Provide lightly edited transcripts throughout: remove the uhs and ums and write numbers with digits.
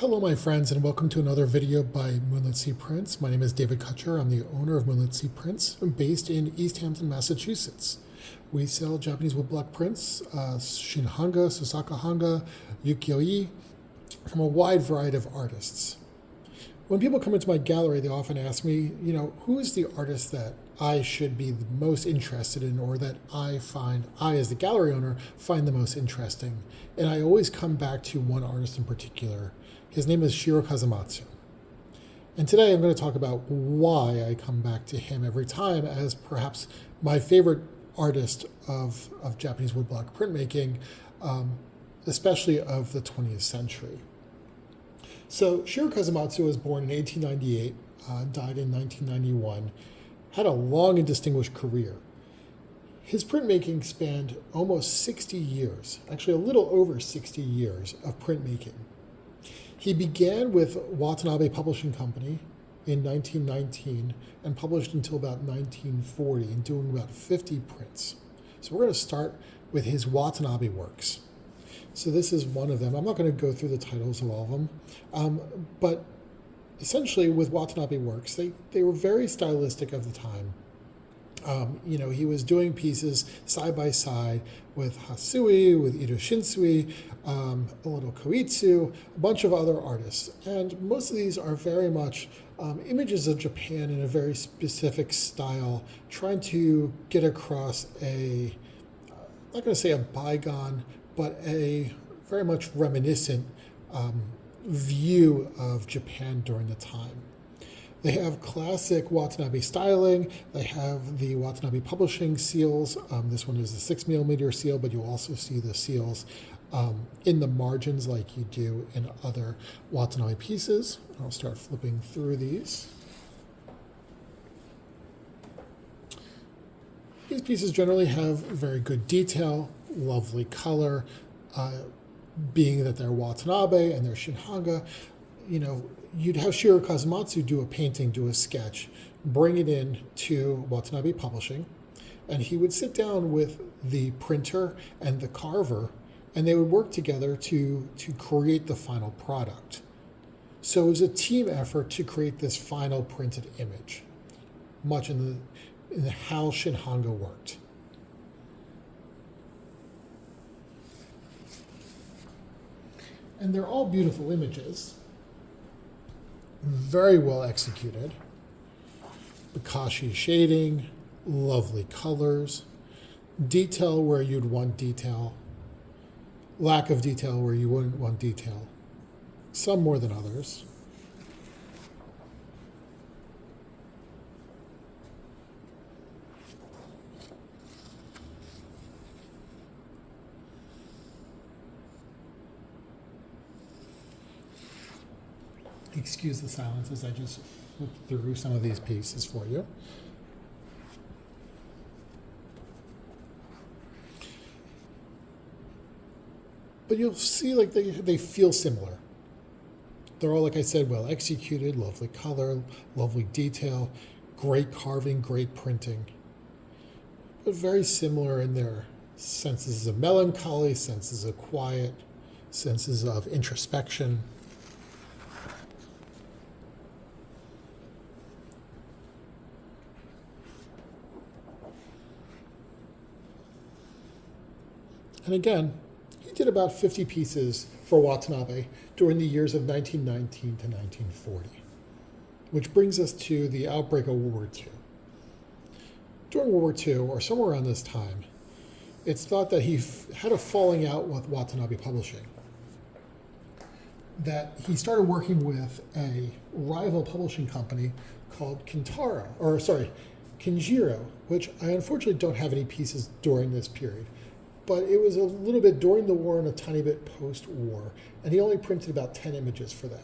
Hello my friends, and welcome to another video by Moonlit Sea Prints. My name is David Kutcher. I'm the owner of Moonlit Sea Prints. I'm based in East Hampton, Massachusetts. We sell Japanese woodblock prints, shin-hanga, sosaku-hanga, ukiyo-e, from a wide variety of artists. When people come into my gallery, they often ask me, who is the artist that I should be the most interested in, or that I as the gallery owner, find the most interesting. And I always come back to one artist in particular. His name is Shiro Kasamatsu. And today I'm going to talk about why I come back to him every time as perhaps my favorite artist of Japanese woodblock printmaking, especially of the 20th century. So Shiro Kasamatsu was born in 1898, died in 1991, had a long and distinguished career. His printmaking spanned almost 60 years, actually a little over 60 years of printmaking. He began with Watanabe Publishing Company in 1919 and published until about 1940 and doing about 50 prints. So we're going to start with his Watanabe works. So this is one of them. I'm not going to go through the titles of all of them, but essentially with Watanabe works, they were very stylistic of the time. He was doing pieces side by side with Hasui, with Ito Shinsui, Onoto Koitsu, a bunch of other artists. And most of these are very much images of Japan in a very specific style, trying to get across I'm not going to say a bygone, but a very much reminiscent view of Japan during the time. They have classic Watanabe styling. They have the Watanabe Publishing seals. This one is the 6mm seal, but you'll also see the seals in the margins like you do in other Watanabe pieces. I'll start flipping through these. These pieces generally have very good detail, lovely color, being that they're Watanabe and they're shin-hanga. You'd have Shiro Kasamatsu do a painting, do a sketch, bring it in to Watanabe Publishing, and he would sit down with the printer and the carver, and they would work together to create the final product. So it was a team effort to create this final printed image, much in how shin-hanga worked. And they're all beautiful images. Very well executed. Bakashi shading, lovely colors, detail where you'd want detail, lack of detail where you wouldn't want detail, some more than others. Excuse the silence as I just flip through some of these pieces for you. But you'll see they feel similar. They're all, like I said, well executed, lovely color, lovely detail, great carving, great printing. But very similar in their senses of melancholy, senses of quiet, senses of introspection. And again, he did about 50 pieces for Watanabe during the years of 1919 to 1940, which brings us to the outbreak of World War II. During World War II, or somewhere around this time, it's thought that he had a falling out with Watanabe Publishing, that he started working with a rival publishing company called Kinjiro, which I unfortunately don't have any pieces during this period. But it was a little bit during the war and a tiny bit post-war, and he only printed about 10 images for them.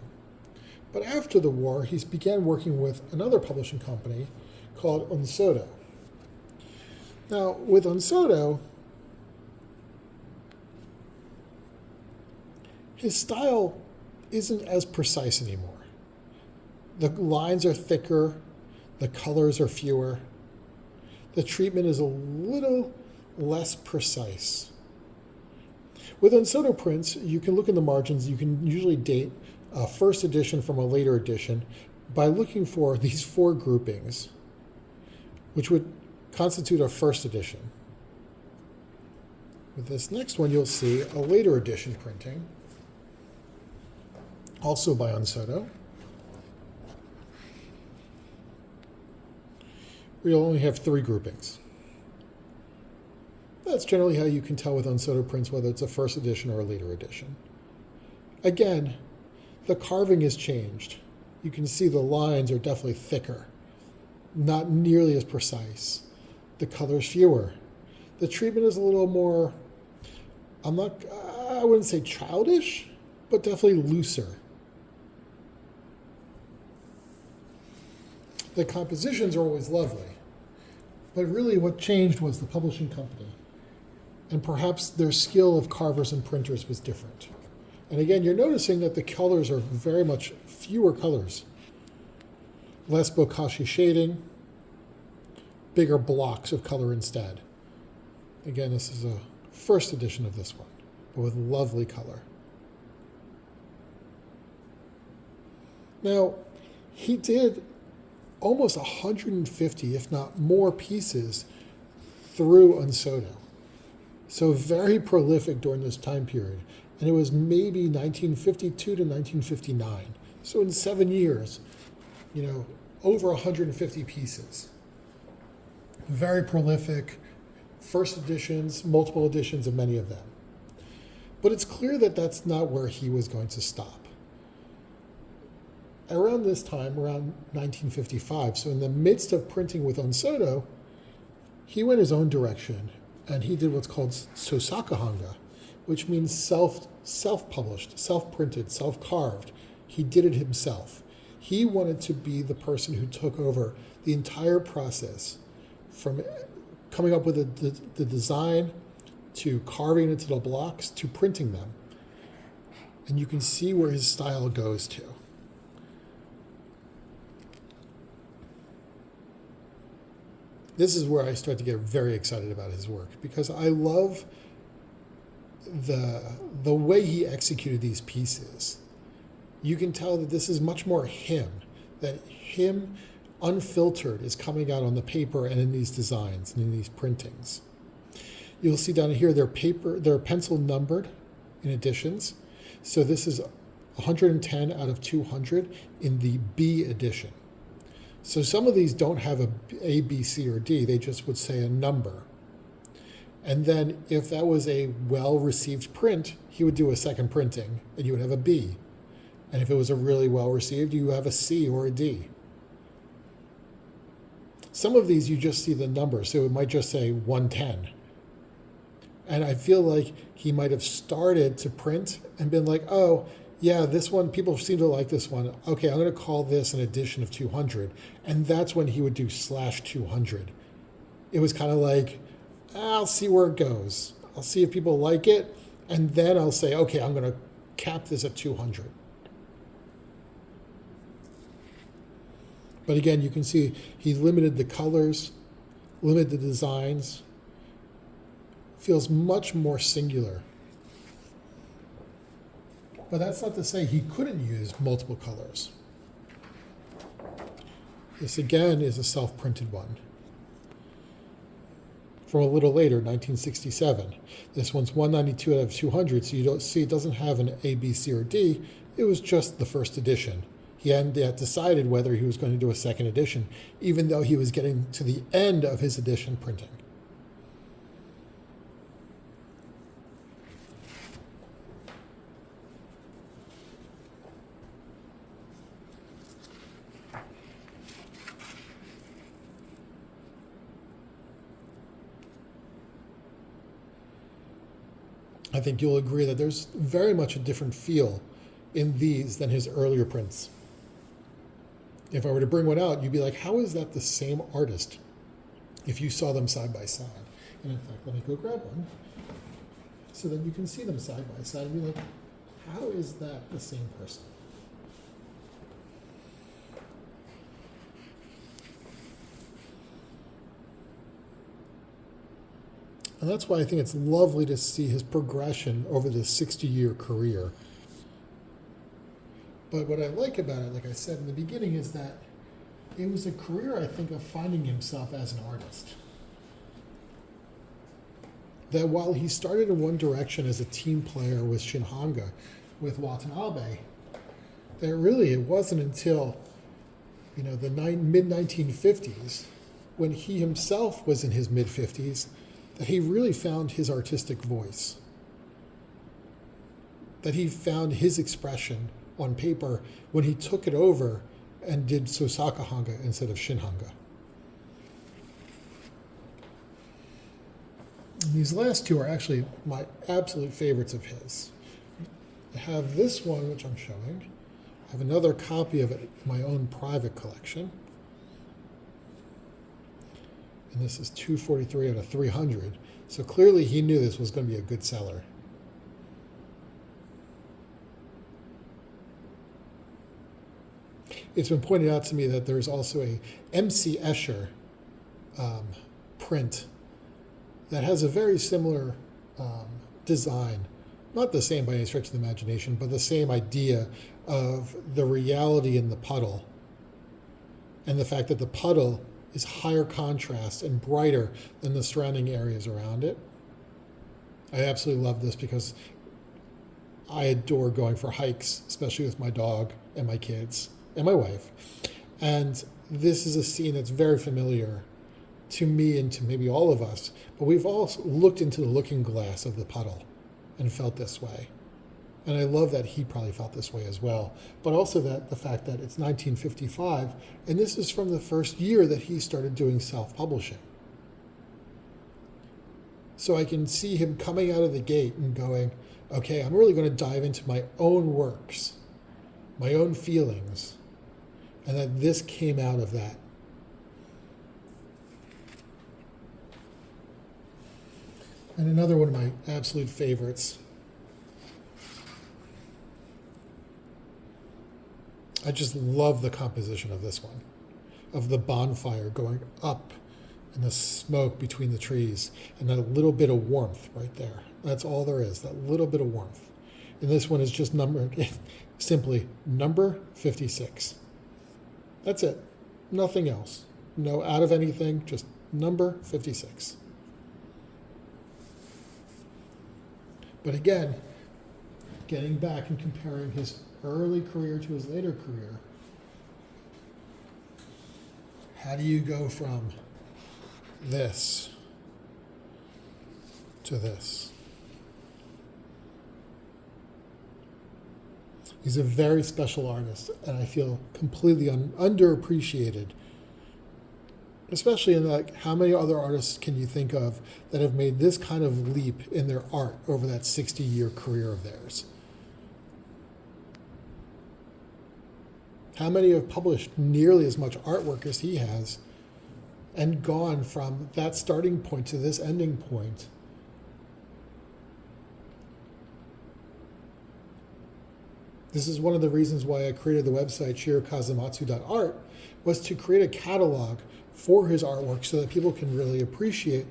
But after the war, he began working with another publishing company called Onoto. Now, with Onoto, his style isn't as precise anymore. The lines are thicker, the colors are fewer, the treatment is a little less precise. With Onoto prints, you can look in the margins, you can usually date a first edition from a later edition by looking for these four groupings, which would constitute a first edition. With this next one, you'll see a later edition printing, also by Onoto. We'll only have three groupings. That's generally how you can tell with Onoto prints whether it's a first edition or a later edition. Again, the carving has changed. You can see the lines are definitely thicker, not nearly as precise. The color's fewer. The treatment is a little more, I wouldn't say childish, but definitely looser. The compositions are always lovely, but really what changed was the publishing company. And perhaps their skill of carvers and printers was different. And again, you're noticing that the colors are very much fewer colors. Less bokashi shading, bigger blocks of color instead. Again, this is a first edition of this one, but with lovely color. Now, he did almost 150, if not more, pieces through Onoto. So very prolific during this time period. And it was maybe 1952 to 1959. So in 7 years, over 150 pieces. Very prolific, first editions, multiple editions of many of them. But it's clear that that's not where he was going to stop. Around this time, around 1955, so in the midst of printing with Onoto, he went his own direction, and he did what's called sosaku-hanga, which means self-published, self-printed, self-carved. He did it himself. He wanted to be the person who took over the entire process, from coming up with the design, to carving into the blocks, to printing them. And you can see where his style goes to. This is where I start to get very excited about his work, because I love the way he executed these pieces. You can tell that this is much more him, that him unfiltered is coming out on the paper and in these designs and in these printings. You'll see down here they're pencil numbered in editions. So this is 110 out of 200 in the B edition. So some of these don't have A, B, C, or D. They just would say a number. And then if that was a well-received print, he would do a second printing, and you would have a B. And if it was a really well-received, you have a C or a D. Some of these, you just see the number, so it might just say 110. And I feel like he might have started to print and been like, oh, yeah, this one, people seem to like this one. Okay, I'm going to call this an edition of 200. And that's when he would do /200. It was kind of like, I'll see where it goes. I'll see if people like it. And then I'll say, okay, I'm going to cap this at 200. But again, you can see he limited the colors, limited the designs. Feels much more singular. But that's not to say he couldn't use multiple colors. This again is a self-printed one from a little later, 1967. This one's 192 out of 200, so you don't see it doesn't have an A, B, C, or D. It was just the first edition. He hadn't yet decided whether he was going to do a second edition, even though he was getting to the end of his edition printing. I think you'll agree that there's very much a different feel in these than his earlier prints. If I were to bring one out, you'd be like, how is that the same artist if you saw them side by side? And in fact, let me go grab one so that you can see them side by side and be like, how is that the same person? And that's why I think it's lovely to see his progression over this 60-year career. But what I like about it, like I said in the beginning, is that it was a career, I think, of finding himself as an artist. That while he started in one direction as a team player with shin-hanga, with Watanabe, that really it wasn't until the mid-1950s, when he himself was in his mid-50s, that he really found his artistic voice. That he found his expression on paper when he took it over and did sosaku-hanga instead of shin-hanga. And these last two are actually my absolute favorites of his. I have this one, which I'm showing. I have another copy of it in my own private collection. And this is 243 out of 300. So clearly he knew this was going to be a good seller. It's been pointed out to me that there's also a M.C. Escher print that has a very similar design. Not the same by any stretch of the imagination, but the same idea of the reality in the puddle and the fact that the puddle is higher contrast and brighter than the surrounding areas around it. I absolutely love this because I adore going for hikes, especially with my dog and my kids and my wife. And this is a scene that's very familiar to me and to maybe all of us, but we've all looked into the looking glass of the puddle and felt this way. And I love that he probably felt this way as well, but also that the fact that it's 1955, and this is from the first year that he started doing self-publishing. So I can see him coming out of the gate and going, okay, I'm really going to dive into my own works, my own feelings, and that this came out of that. And another one of my absolute favorites. I just love the composition of this one, of the bonfire going up and the smoke between the trees and that little bit of warmth right there. That's all there is, that little bit of warmth. And this one is just numbered, simply number 56. That's it. Nothing else. No out of anything, just number 56. But again, getting back and comparing his early career to his later career, how do you go from this to this? He's a very special artist, and I feel completely underappreciated, especially in like how many other artists can you think of that have made this kind of leap in their art over that 60-year career of theirs? How many have published nearly as much artwork as he has and gone from that starting point to this ending point? This is one of the reasons why I created the website shirokasamatsu.art, was to create a catalog for his artwork so that people can really appreciate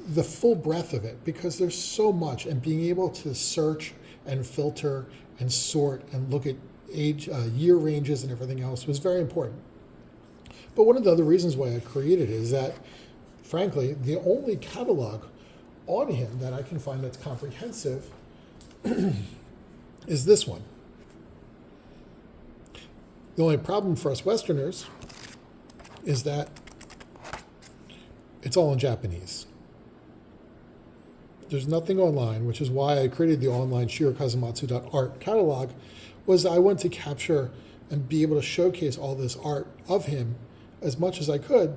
the full breadth of it, because there's so much, and being able to search and filter and sort and look at age, year ranges and everything else was very important. But one of the other reasons why I created it is that, frankly, the only catalog on him that I can find that's comprehensive is this one. The only problem for us Westerners is that it's all in Japanese. There's nothing online, which is why I created the online shirokasamatsu.art catalog, was I wanted to capture and be able to showcase all this art of him as much as I could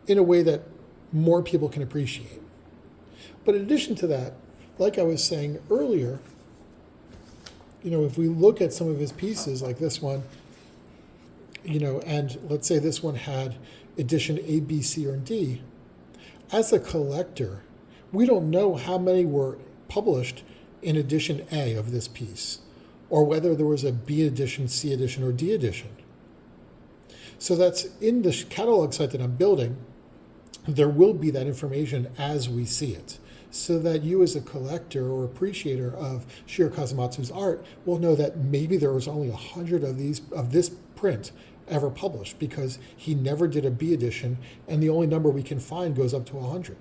in a way that more people can appreciate. But in addition to that, like I was saying earlier, if we look at some of his pieces like this one, and let's say this one had edition A, B, C, or D, as a collector, we don't know how many were published in edition A of this piece, or whether there was a B edition, C edition, or D edition. So that's in the catalog site that I'm building. There will be that information as we see it. so that you as a collector or appreciator of Shiro Kasamatsu's art will know that maybe there was only 100 of this print ever published, because he never did a B edition and the only number we can find goes up to 100.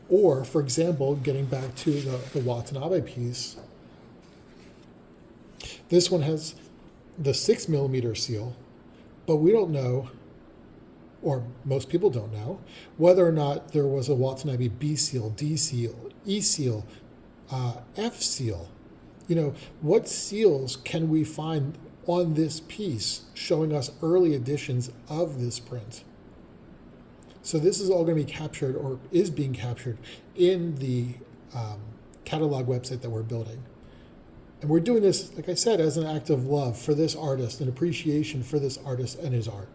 Or, for example, getting back to the Watanabe piece, this one has the 6mm seal, but we don't know, or most people don't know, whether or not there was a Watanabe B seal, D seal, E seal, F seal. What seals can we find on this piece showing us early editions of this print? So this is all going to be captured, or is being captured, in the catalog website that we're building. And we're doing this, like I said, as an act of love for this artist and appreciation for this artist and his art.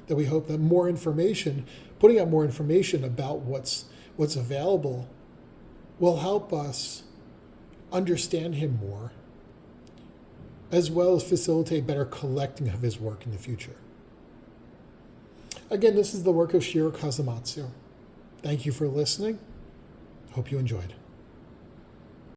That we hope that more information, putting out more information about what's available, will help us understand him more, as well as facilitate better collecting of his work in the future. Again, this is the work of Shiro Kasamatsu. Thank you for listening. Hope you enjoyed.